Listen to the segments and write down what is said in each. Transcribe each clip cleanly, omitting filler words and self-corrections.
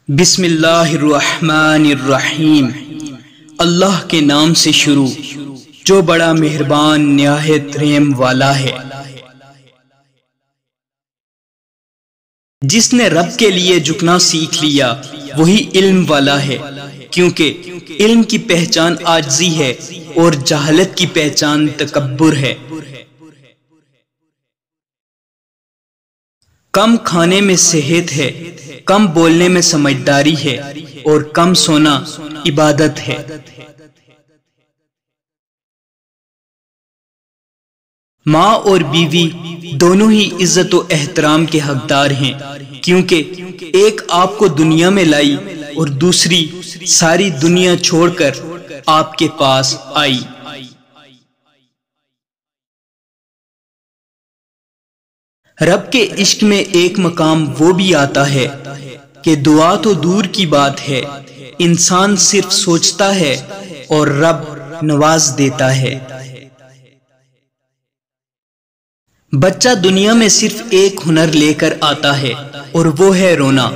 بسم اللہ الرحمن الرحیم۔ اللہ کے نام سے شروع جو بڑا مہربان نہایت رحم والا ہے۔ جس نے رب کے لیے جھکنا سیکھ لیا وہی علم والا ہے، کیونکہ علم کی پہچان عاجزی ہے اور جہالت کی پہچان تکبر ہے۔ کم کھانے میں صحت ہے، کم بولنے میں سمجھداری ہے، اور کم سونا عبادت ہے۔ ماں اور بیوی دونوں ہی عزت و احترام کے حقدار ہیں، کیونکہ ایک آپ کو دنیا میں لائی اور دوسری ساری دنیا چھوڑ کر آپ کے پاس آئی۔ رب کے عشق میں ایک مقام وہ بھی آتا ہے کہ دعا تو دور کی بات ہے، انسان صرف سوچتا ہے اور رب نواز دیتا ہے۔ بچہ دنیا میں صرف ایک ہنر لے کر آتا ہے اور وہ ہے رونا۔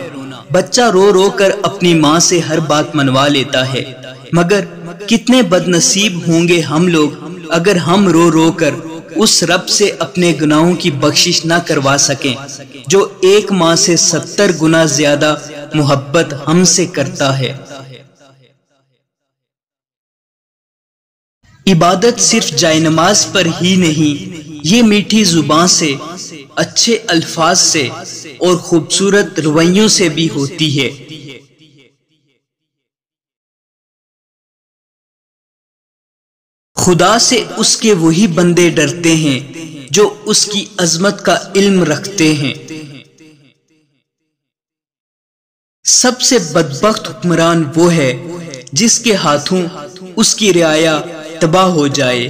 بچہ رو رو کر اپنی ماں سے ہر بات منوا لیتا ہے، مگر کتنے بد نصیب ہوں گے ہم لوگ اگر ہم رو رو کر اس رب سے اپنے گناہوں کی بخشش نہ کروا سکیں جو ایک ماں سے 70 گنا زیادہ محبت ہم سے کرتا ہے۔ عبادت صرف جائے نماز پر ہی نہیں، یہ میٹھی زبان سے، اچھے الفاظ سے اور خوبصورت رویوں سے بھی ہوتی ہے۔ خدا سے اس کے وہی بندے ڈرتے ہیں جو اس کی عظمت کا علم رکھتے ہیں۔ سب سے بدبخت حکمران وہ ہے جس کے ہاتھوں اس کی رعایا تباہ ہو جائے۔